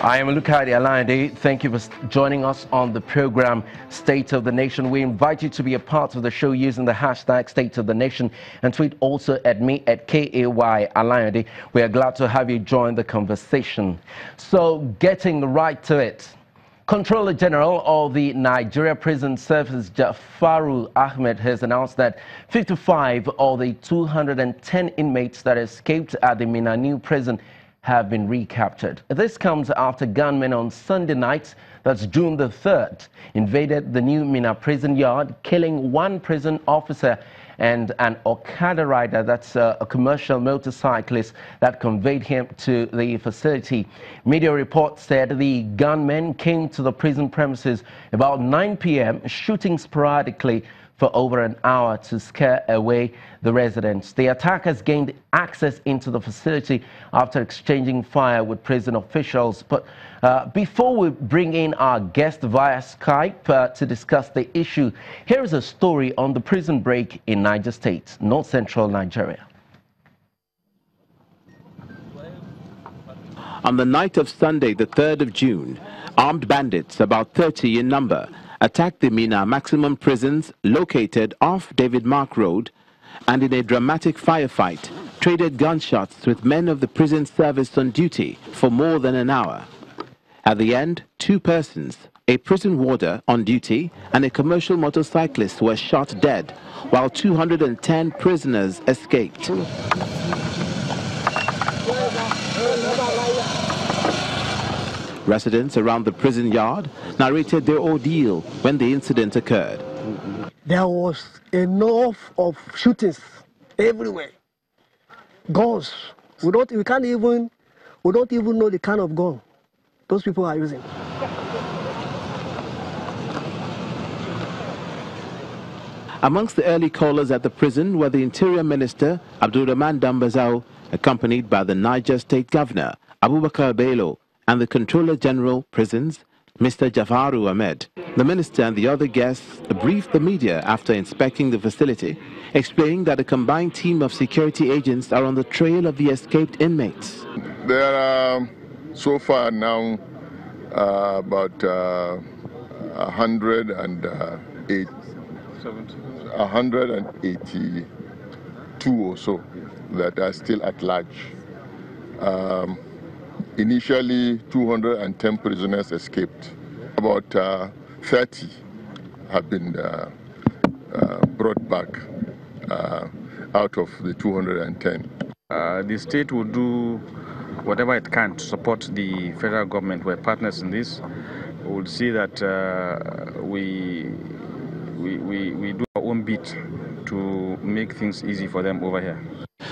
I am Lukadi Alayande. Thank you for joining us on the program State of the Nation. We invite you to be a part of the show using the hashtag State of the Nation and tweet also at me at KAY Alayande. We are glad to have you join the conversation. So, getting right to it. Controller General of the Nigeria Prison Service, Jafaru Ahmed, has announced that 55 of the 210 inmates that escaped at the Minna New prison have been recaptured. This comes after gunmen on Sunday night, that's June the 3rd, invaded the new Minna prison yard, killing one prison officer and an Okada rider, that's a commercial motorcyclist, that conveyed him to the facility. Media reports said the gunmen came to the prison premises about 9 p.m., shooting sporadically for over an hour to scare away the residents. The attackers gained access into the facility after exchanging fire with prison officials. But before we bring in our guest via Skype to discuss the issue, here is a story on the prison break in Niger State, north-central Nigeria. On the night of Sunday, the 3rd of June, armed bandits, about 30 in number, attacked the Minna maximum prisons located off David Mark Road and in a dramatic firefight traded gunshots with men of the prison service on duty for more than an hour. At the end, 2 persons, a prison warder on duty and a commercial motorcyclist, were shot dead, while 210 prisoners escaped. Residents around the prison yard narrated their ordeal when the incident occurred. There was enough of shootings everywhere. Guns. We don't even know the kind of gun those people are using. Amongst the early callers at the prison were the Interior Minister, Abdulrahman Dambazao, accompanied by the Niger State Governor, Abubakar Bello, and the Controller General Prisons, Mr. Jafaru Ahmed. The minister and the other guests briefed the media after inspecting the facility, explaining that a combined team of security agents are on the trail of the escaped inmates. There are so far now about 182 or so that are still at large. Initially, 210 prisoners escaped. About 30 have been brought back out of the 210. The state will do whatever it can to support the federal government. We're partners in this. We will see that we do our own bit to make things easy for them over here.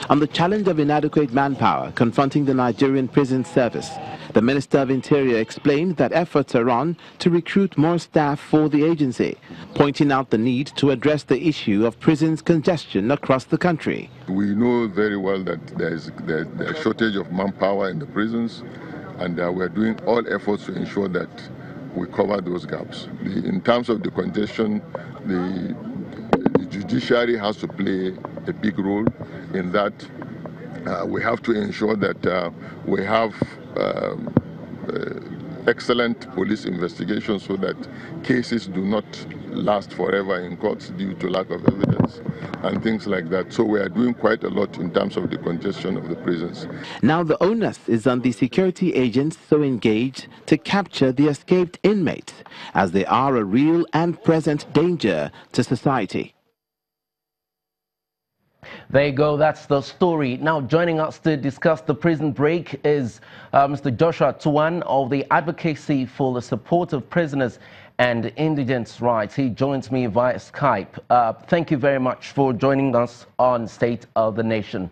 On the challenge of inadequate manpower confronting the Nigerian prison service, the Minister of Interior explained that efforts are on to recruit more staff for the agency, pointing out the need to address the issue of prisons congestion across the country. We know very well that there's a shortage of manpower in the prisons, and we're doing all efforts to ensure that we cover those gaps. In terms of the congestion, the judiciary has to play a big role in that. We have to ensure that we have excellent police investigation so that cases do not last forever in courts due to lack of evidence and things like that. So we are doing quite a lot in terms of the congestion of the prisons. Now the onus is on the security agents so engaged to capture the escaped inmates, as they are a real and present danger to society. There you go, that's the story. Now joining us to discuss the prison break is Mr. Joshua Tuwan of the Advocacy for the Support of Prisoners and Indigents' Rights. He joins me via Skype. Thank you very much for joining us on State of the Nation.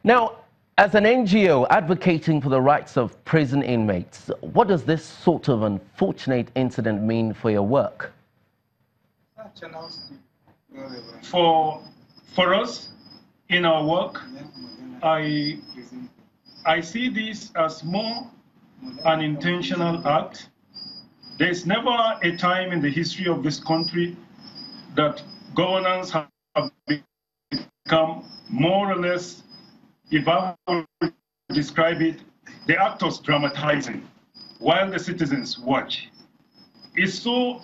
Now, as an NGO advocating for the rights of prison inmates, what does this sort of unfortunate incident mean for your work? For us, in our work, I see this as more an intentional act. There's never a time in the history of this country that governance have become more or less, if I would describe it, the act of dramatizing. while the citizens watch is so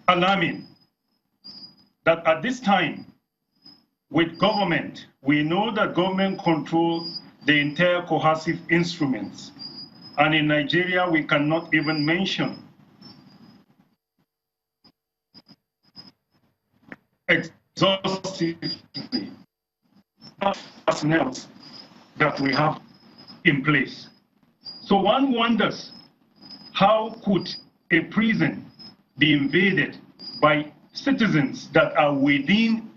alarming that at this time, with government, we know that government controls the entire coercive instruments. And in Nigeria, we cannot even mention exhaustively personnel that we have in place. So one wonders, how could a prison be invaded by citizens that are within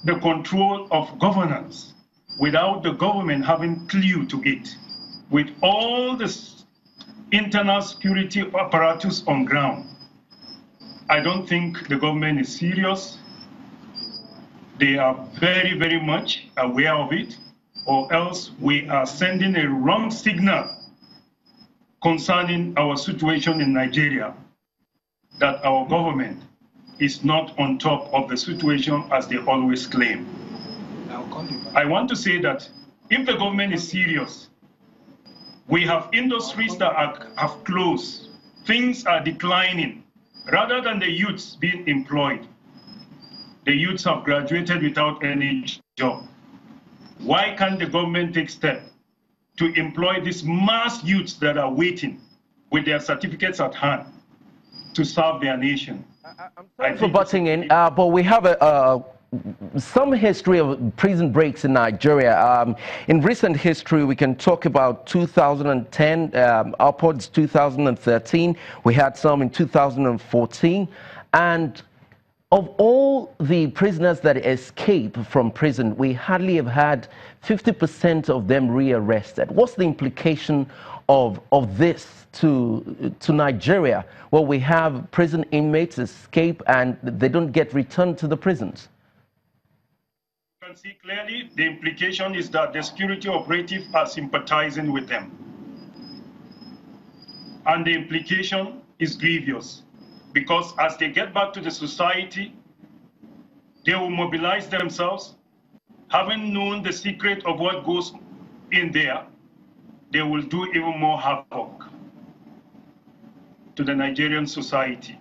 the control of governance without the government having clue to it, with all this internal security apparatus on ground? I don't think the government is serious. They are very, very much aware of it, or else we are sending a wrong signal concerning our situation in Nigeria, that our government is not on top of the situation as they always claim. I want to say that if the government is serious, we have industries that have closed, things are declining, rather than the youths being employed. The youths have graduated without any job. Why can't the government take steps to employ these mass youths that are waiting with their certificates at hand to serve their nation? I'm sorry for butting in, but we have some history of prison breaks in Nigeria. In recent history, we can talk about 2010, upwards 2013. We had some in 2014. And of all the prisoners that escape from prison, we hardly have had 50% of them rearrested. What's the implication of this to Nigeria, where we have prison inmates escape and they don't get returned to the prisons? You can see clearly the implication is that the security operatives are sympathizing with them. And the implication is grievous, because as they get back to the society, they will mobilize themselves. Having known the secret of what goes in there, they will do even more havoc to the Nigerian society.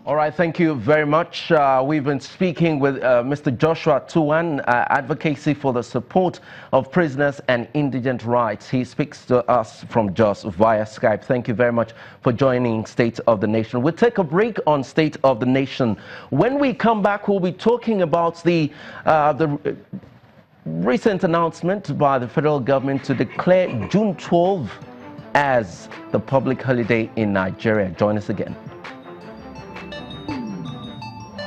All right, thank you very much. We've been speaking with Mr. Joshua Tuwan, advocacy for the support of prisoners and indigent rights. He speaks to us from Jos via Skype. Thank you very much for joining State of the Nation. We'll take a break on State of the Nation. When we come back, we'll be talking about the recent announcement by the federal government to declare June 12 as the public holiday in Nigeria. Join us again.